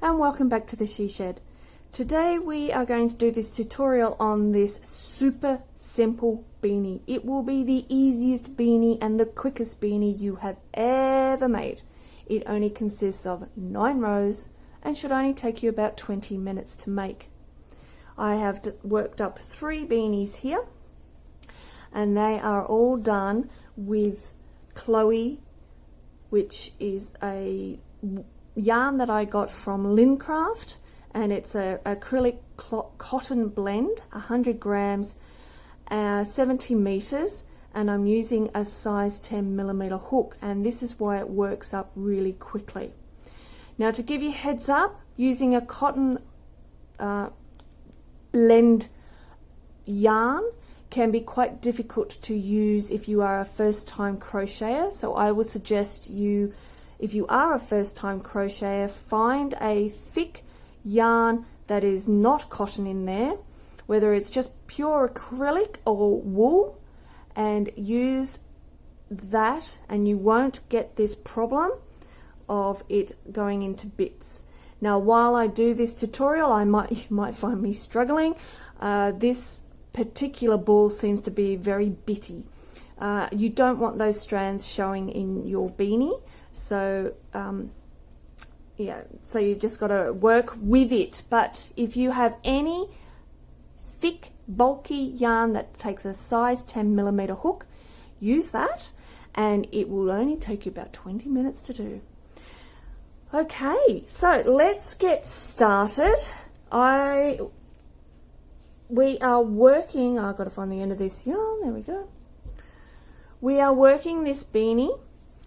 and welcome back to the She Shed. Today we are going to do this tutorial on this super simple beanie. It will be the easiest beanie and the quickest beanie you have ever made. It only consists of 9 rows and should only take you about 20 minutes to make. I have worked up 3 beanies here and they are all done with Chloe, which is a yarn that I got from Lincraft, and it's a acrylic cotton blend, 100 grams, 70 meters, and I'm using a size 10mm hook, and this is why it works up really quickly. Now, to give you heads up, using a cotton blend yarn can be quite difficult to use if you are a first-time crocheter, so I would suggest you, if you are a first-time crocheter, find a thick yarn that is not cotton in there, whether it's just pure acrylic or wool, and use that, and you won't get this problem of it going into bits. Now, while I do this tutorial, you might find me struggling. This particular ball seems to be very bitty. You don't want those strands showing in your beanie, so yeah, so you've just got to work with it. But if you have any thick bulky yarn that takes a size 10mm hook, use that and it will only take you about 20 minutes to do. Okay, so let's get started. We are working, I've got to find the end of this yarn, there we go. We are working this beanie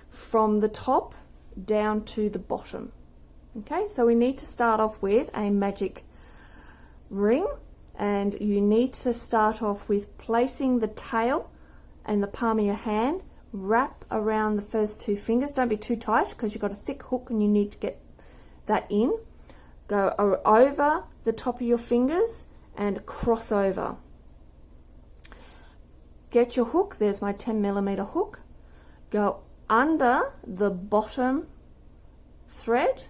from the top down to the bottom. Okay, so we need to start off with a magic ring, and you need to start off with placing the tail and the palm of your hand, wrap around the first 2 fingers. Don't be too tight because you've got a thick hook and you need to get that in. Go over the top of your fingers and cross over. Get your hook, there's my 10mm hook, go under the bottom thread,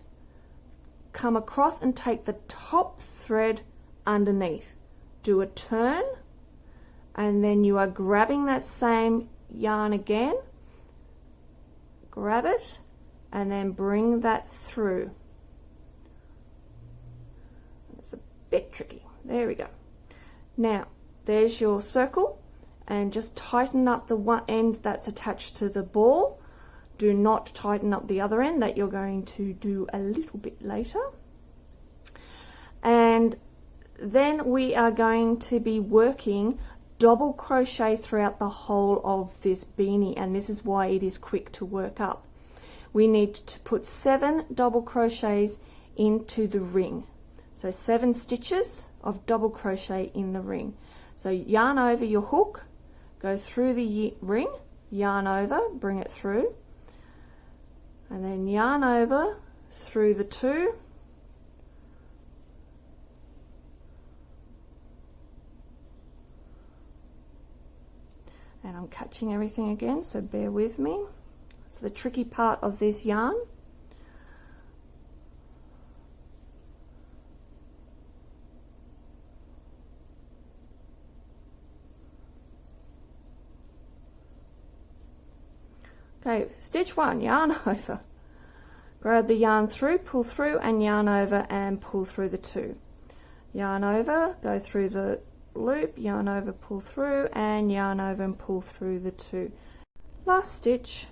come across and take the top thread underneath. Do a turn, and then you are grabbing that same yarn again, grab it, and then bring that through. It's a bit tricky. There we go. Now, there's your circle, and just tighten up the one end that's attached to the ball. Do not tighten up the other end, that you're going to do a little bit later. And then we are going to be working double crochet throughout the whole of this beanie, and this is why it is quick to work up. We need to put 7 double crochets into the ring. So 7 stitches of double crochet in the ring. So yarn over your hook, go through the ring, yarn over, bring it through, and then yarn over through the 2, and I'm catching everything again, so bear with me. It's the tricky part of this yarn. Okay, stitch 1, yarn over. Grab the yarn through, pull through, and yarn over and pull through the 2. Yarn over, go through the loop, yarn over, pull through, and yarn over and pull through the 2. Last stitch.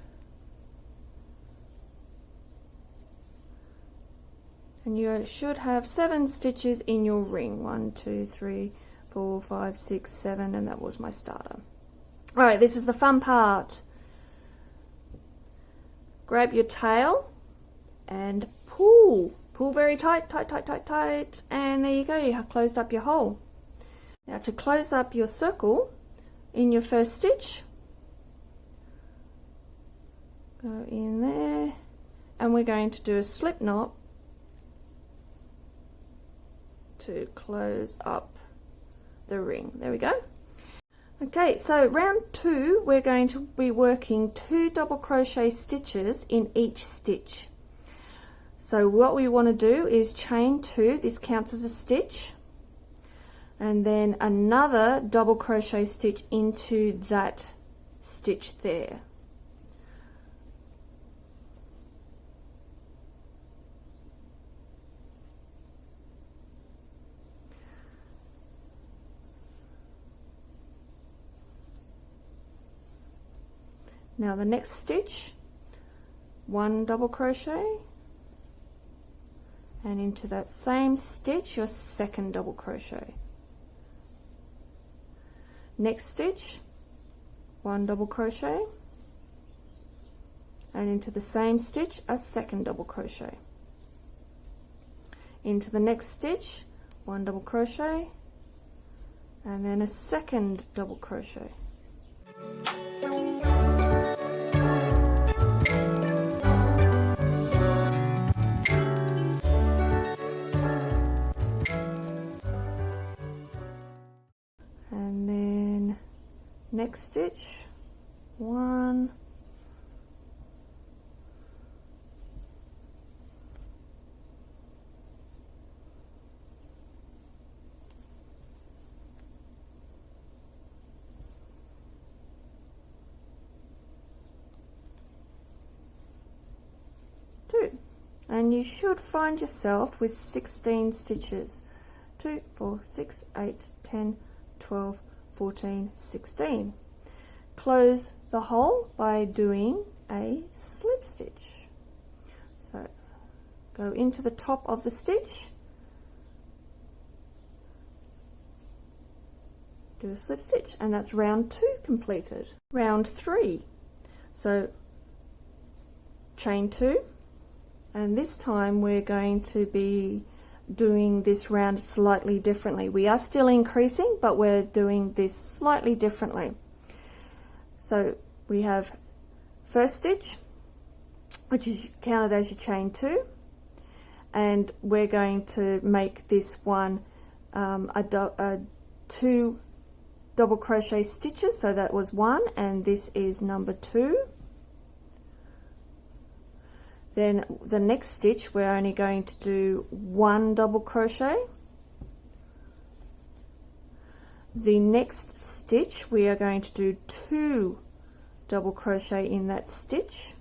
And you should have 7 stitches in your ring. 1, 2, 3, 4, 5, 6, 7, and that was my starter. Alright, this is the fun part. Grab your tail and pull. Pull very tight, tight, tight, tight, tight, and there you go, you have closed up your hole. Now, to close up your circle in your first stitch, go in there, and we're going to do a slip knot to close up the ring. There we go. Okay, so round 2, we're going to be working 2 double crochet stitches in each stitch. So what we want to do is chain 2, this counts as a stitch, and then another double crochet stitch into that stitch there. Now the next stitch, 1 double crochet, and into that same stitch your second double crochet. Next stitch, 1 double crochet, and into the same stitch a second double crochet. Into the next stitch, 1 double crochet, and then a second double crochet. And then next stitch, 1, 2, and you should find yourself with 16 stitches. 2, 4, 6, 8, 10, 12, 14, 16. Close the hole by doing a slip stitch. So go into the top of the stitch, do a slip stitch, and that's round 2 completed. Round 3, so chain 2, and this time we're going to be doing this round slightly differently. We are still increasing, but we're doing this slightly differently. So we have first stitch, which is counted as your chain 2, and we're going to make this one 2 double crochet stitches, so that was 1, and this is number 2. Then the next stitch we're only going to do 1 double crochet. The next stitch we are going to do 2 double crochet in that stitch.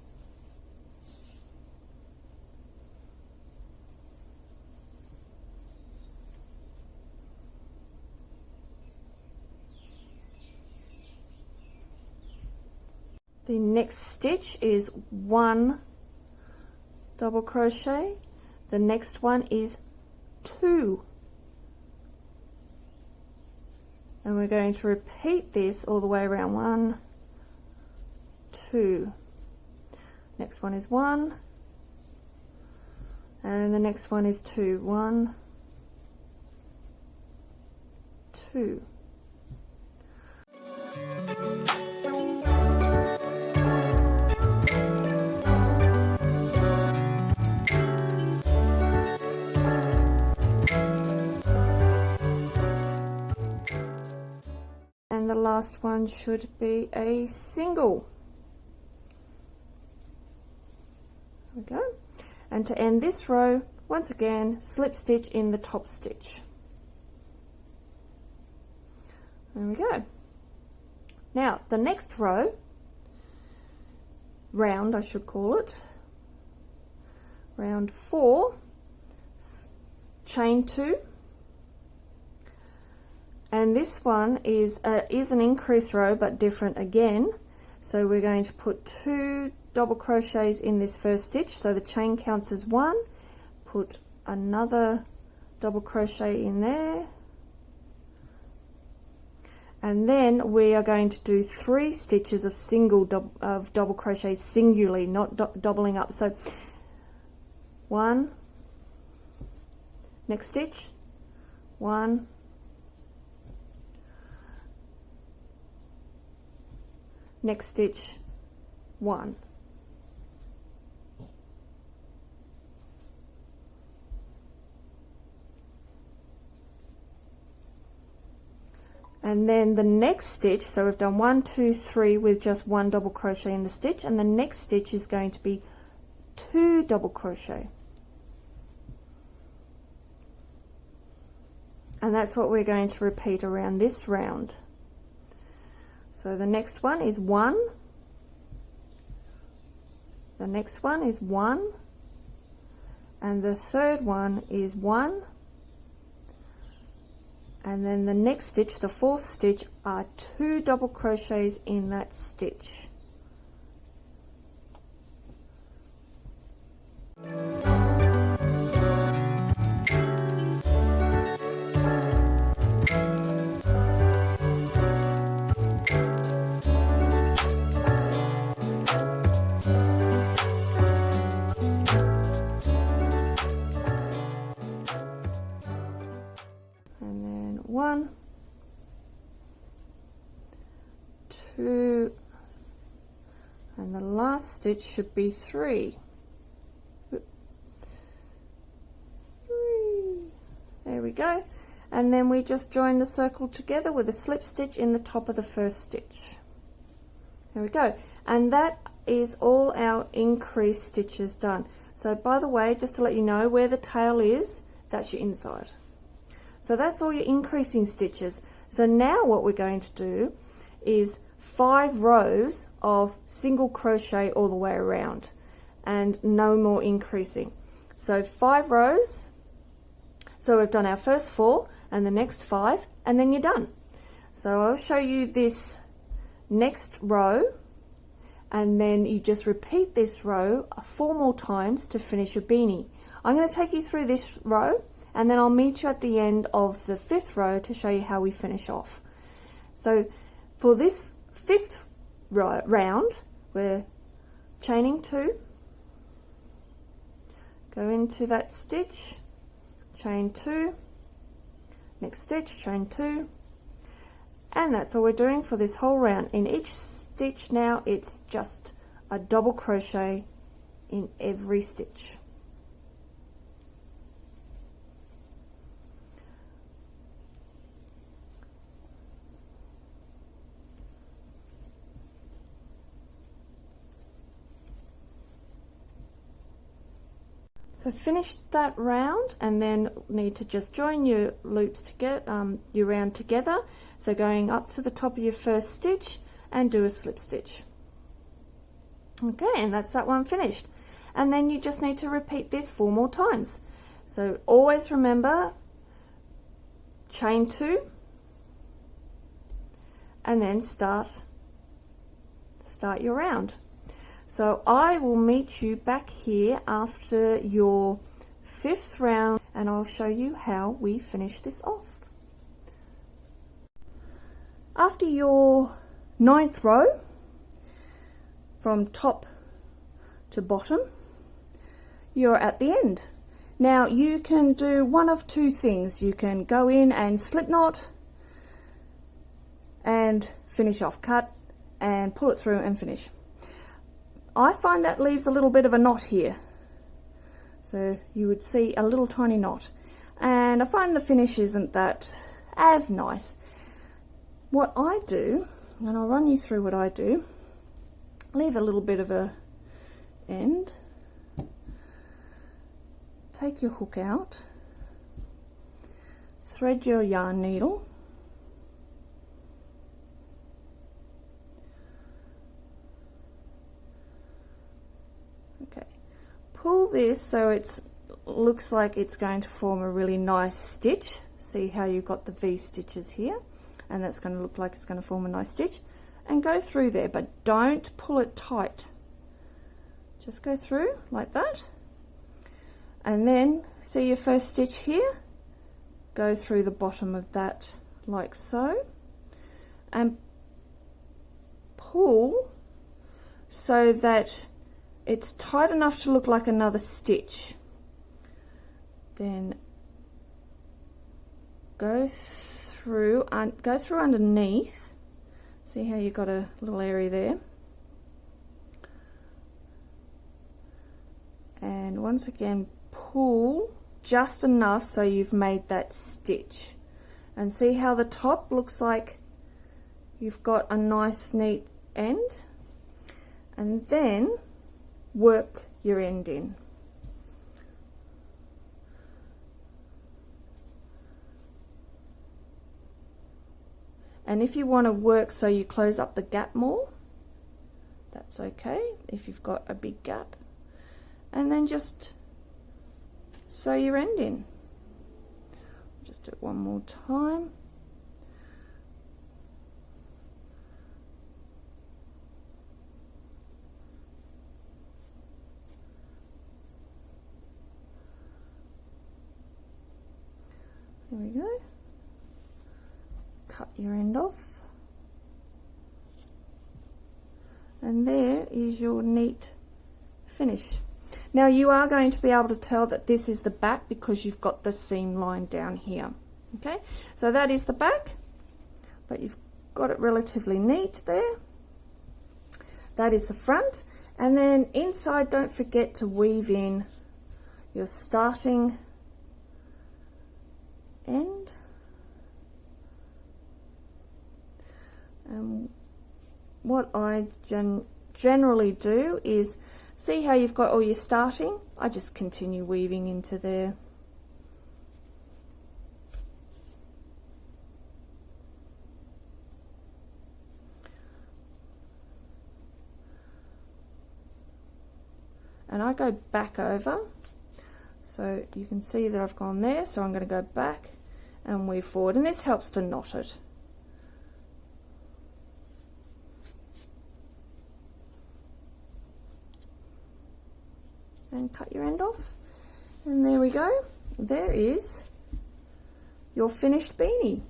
The next stitch is 1 double crochet. The next one is 2, and we're going to repeat this all the way around. 1, 2, next one is 1, and the next one is 2, 1, 2. And the last one should be a single. There we go. And to end this row, once again, slip stitch in the top stitch. There we go. Now the next round I should call it, round 4, chain 2. And this one is an increase row, but different again. So we're going to put 2 double crochets in this first stitch, so the chain counts as 1. Put another double crochet in there, and then we are going to do 3 stitches of double crochets singularly, not doubling up. So 1, next stitch, 1, next stitch, 1. And then the next stitch, so we've done 1, 2, 3 with just 1 double crochet in the stitch, and the next stitch is going to be 2 double crochet. And that's what we're going to repeat around this round. So the next one is 1, the next one is 1, and the third one is 1, and then the next stitch, the fourth stitch, are 2 double crochets in that stitch. And then 1, 2, and the last stitch should be 3. 3. There we go. And then we just join the circle together with a slip stitch in the top of the first stitch. There we go. And that is all our increased stitches done. So by the way, just to let you know, where the tail is, that's your inside. So that's all your increasing stitches. So now what we're going to do is 5 rows of single crochet all the way around and no more increasing. So 5 rows. So we've done our first 4 and the next 5, and then you're done. So I'll show you this next row, and then you just repeat this row 4 more times to finish your beanie. I'm going to take you through this row, and then I'll meet you at the end of the 5th row to show you how we finish off. So for this 5th round, we're chaining 2, go into that stitch, chain 2, next stitch, chain 2, and that's all we're doing for this whole round. In each stitch now, it's just a double crochet in every stitch. So finish that round, and then need to just join your loops together, your round together. So going up to the top of your first stitch and do a slip stitch. Okay, and that's that one finished. And then you just need to repeat this 4 more times. So always remember, chain 2, and then start your round. So I will meet you back here after your 5th round, and I'll show you how we finish this off. After your 9th row, from top to bottom, you're at the end. Now you can do one of 2 things. You can go in and slip knot and finish off, cut and pull it through and finish. I find that leaves a little bit of a knot here, so you would see a little tiny knot, and I find the finish isn't that as nice. What I do, and I'll run you through what I do, leave a little bit of a end, take your hook out, thread your yarn needle, pull this so it looks like it's going to form a really nice stitch. See how you've got the V stitches here, and that's going to look like it's going to form a nice stitch, and go through there, but don't pull it tight. Just go through like that, and then see your first stitch here, go through the bottom of that like so, and pull so that it's tight enough to look like another stitch. Then go through underneath. See how you got a little area there, and once again pull just enough so you've made that stitch, and see how the top looks like you've got a nice neat end, and then work your end in. And if you want to work so you close up the gap more, that's okay if you've got a big gap. And then just sew your end in. Just do it one more time. There we go. Cut your end off. And there is your neat finish. Now you are going to be able to tell that this is the back because you've got the seam line down here. Okay, so that is the back, but you've got it relatively neat there. That is the front, and then inside don't forget to weave in your starting end. And what I generally do is, see how you've got all your starting? I just continue weaving into there. And I go back over, so you can see that I've gone there, so I'm going to go back and weave forward, and this helps to knot it. And cut your end off, and there we go. There is your finished beanie.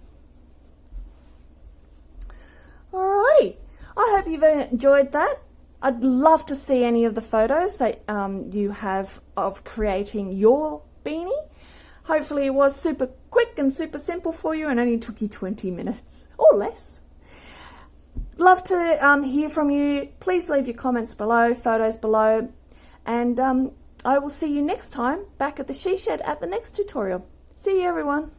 Alrighty, I hope you've enjoyed that. I'd love to see any of the photos that you have of creating your beanie. Hopefully it was super quick and super simple for you and only took you 20 minutes or less. Love to hear from you. Please leave your comments below, photos below, and I will see you next time back at the She Shed at the next tutorial. See you, everyone.